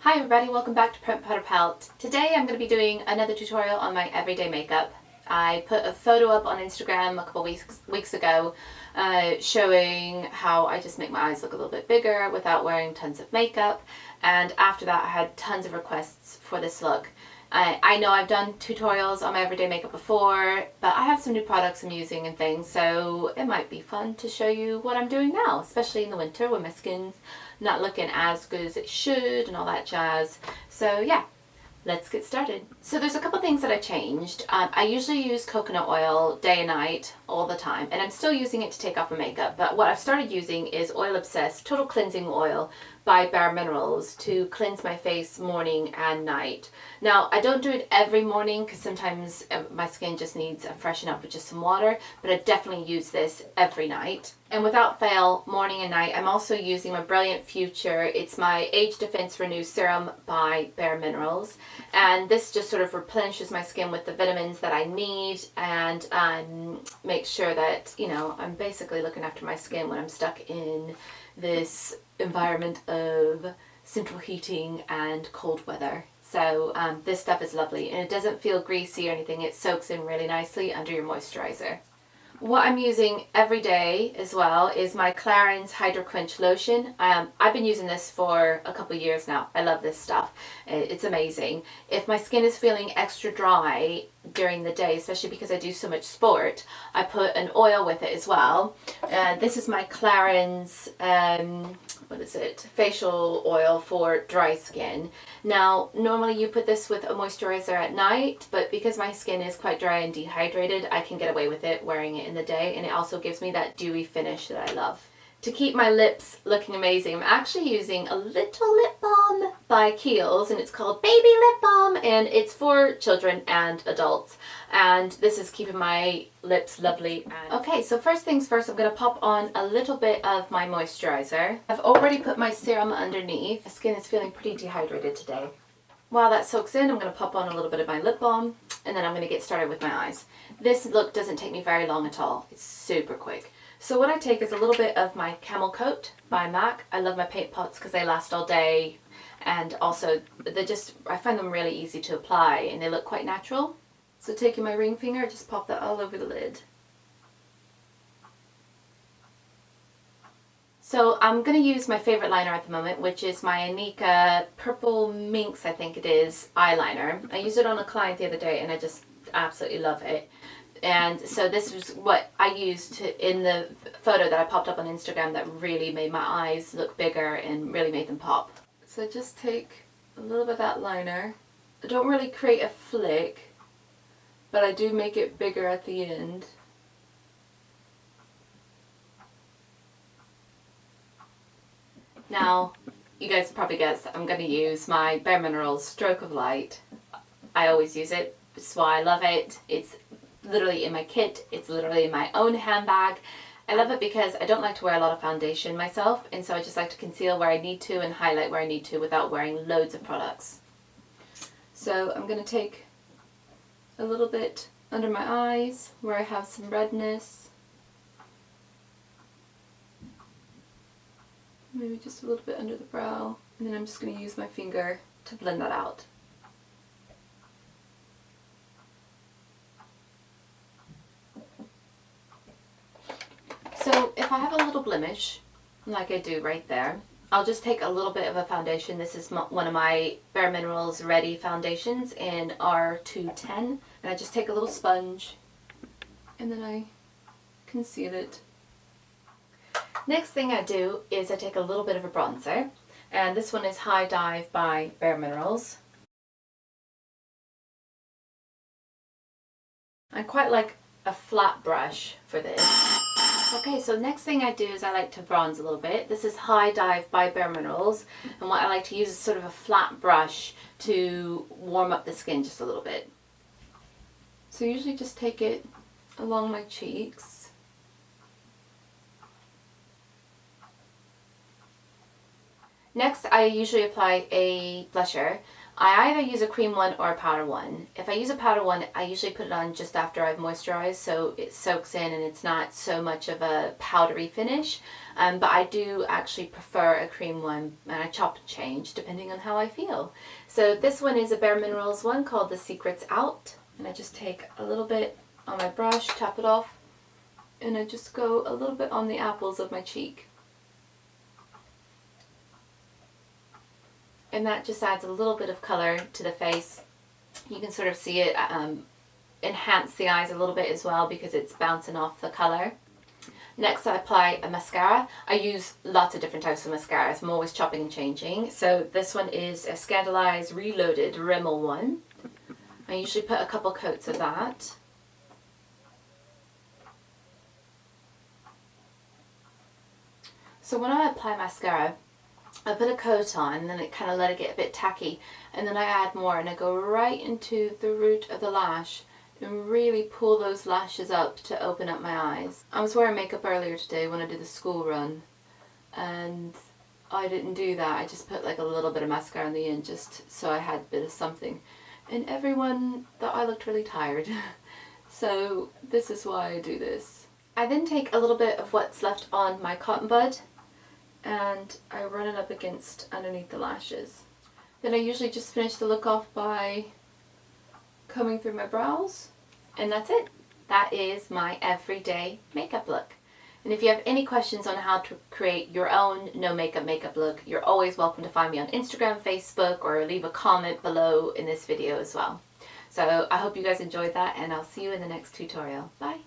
Hi everybody, welcome back to Primp, Powder, Pout. Today I'm going to be doing another tutorial on my everyday makeup. I put a photo up on Instagram a couple weeks ago showing how I just make my eyes look a little bit bigger without wearing tons of makeup, and after that I had tons of requests for this look. I know I've done tutorials on my everyday makeup before, but I have some new products I'm using and things, so it might be fun to show you what I'm doing now, especially in the winter when my skin's not looking as good as it should and all that jazz. So yeah, let's get started. So there's a couple things that I changed. I usually use coconut oil day and night all the time, and I'm still using it to take off my makeup, but what I've started using is Oil Obsessed Total Cleansing Oil by bareMinerals to cleanse my face morning and night. Now, I don't do it every morning because sometimes my skin just needs a freshen up with just some water, but I definitely use this every night. And without fail, morning and night, I'm also using my Brilliant Future. It's my Age Defense Renew Serum by bareMinerals. And this just sort of replenishes my skin with the vitamins that I need and makes sure that, you know, I'm basically looking after my skin when I'm stuck in this environment of central heating and cold weather. So this stuff is lovely, and it doesn't feel greasy or anything. It soaks in really nicely under your moisturizer. What I'm using every day as well is my Clarins HydraQuench Lotion. I've been using this for a couple of years now. I love this stuff. It's amazing. If my skin is feeling extra dry during the day, especially because I do so much sport, I put an oil with it as well. This is my Clarins, what is it? Facial oil for dry skin. Now, normally you put this with a moisturizer at night, but because my skin is quite dry and dehydrated, I can get away with it wearing it in the day, and it also gives me that dewy finish that I love. To keep my lips looking amazing, I'm actually using a little lip balm by Kiehl's, and it's called Baby Lip Balm, and it's for children and adults. And this is keeping my lips lovely. Okay, so first things first, I'm going to pop on a little bit of my moisturizer. I've already put my serum underneath. My skin is feeling pretty dehydrated today. While that soaks in, I'm going to pop on a little bit of my lip balm, and then I'm going to get started with my eyes. This look doesn't take me very long at all. It's super quick. So what I take is a little bit of my Camel coat by MAC. I love my paint pots because they last all day, and also I find them really easy to apply and they look quite natural. So taking my ring finger, just pop that all over the lid. So I'm going to use my favorite liner at the moment, which is my Inika Purple Minx, I think it is, eyeliner. I used it on a client the other day and I just absolutely love it. And so this was what I used in the photo that I popped up on Instagram that really made my eyes look bigger and really made them pop. So I just take a little bit of that liner. I don't really create a flick, but I do make it bigger at the end. Now, you guys probably guessed I'm going to use my bareMinerals Stroke of Light. I always use it. That's why I love it. It's literally in my kit. It's literally in my own handbag. I love it because I don't like to wear a lot of foundation myself, and so I just like to conceal where I need to and highlight where I need to without wearing loads of products. So I'm going to take a little bit under my eyes where I have some redness. Maybe just a little bit under the brow, and then I'm just going to use my finger to blend that out. So if I have a little blemish, like I do right there, I'll just take a little bit of a foundation. This is one of my bareMinerals Ready foundations in R210. And I just take a little sponge and then I conceal it. Next thing I do is I take a little bit of a bronzer. And this one is High Dive by bareMinerals. I quite like a flat brush for this. Okay, so next thing I do is I like to bronze a little bit. This is High Dive by bareMinerals, and what I like to use is sort of a flat brush to warm up the skin just a little bit. So usually just take it along my cheeks. Next, I usually apply a blusher. I either use a cream one or a powder one. If I use a powder one, I usually put it on just after I've moisturized so it soaks in and it's not so much of a powdery finish. But I do actually prefer a cream one, and I chop and change depending on how I feel. So this one is a bareMinerals one called The Secret's Out. And I just take a little bit on my brush, tap it off, and I just go a little bit on the apples of my cheek. And that just adds a little bit of color to the face. You can sort of see it enhance the eyes a little bit as well because it's bouncing off the color. Next I apply a mascara. I use lots of different types of mascaras. I'm always chopping and changing. So this one is a Scandaleyes Reloaded Rimmel one. I usually put a couple coats of that. So when I apply mascara, I put a coat on and then it kind of let it get a bit tacky, and then I add more and I go right into the root of the lash and really pull those lashes up to open up my eyes. I was wearing makeup earlier today when I did the school run and I didn't do that. I just put like a little bit of mascara on the end just so I had a bit of something, and everyone thought I looked really tired. So this is why I do this. I then take a little bit of what's left on my cotton bud and I run it up against underneath the lashes. Then I usually just finish the look off by combing through my brows, and that's it. That is my everyday makeup look. And if you have any questions on how to create your own no makeup look, you're always welcome to find me on Instagram, Facebook, or leave a comment below in this video as well. So I hope you guys enjoyed that, and I'll see you in the next tutorial. Bye!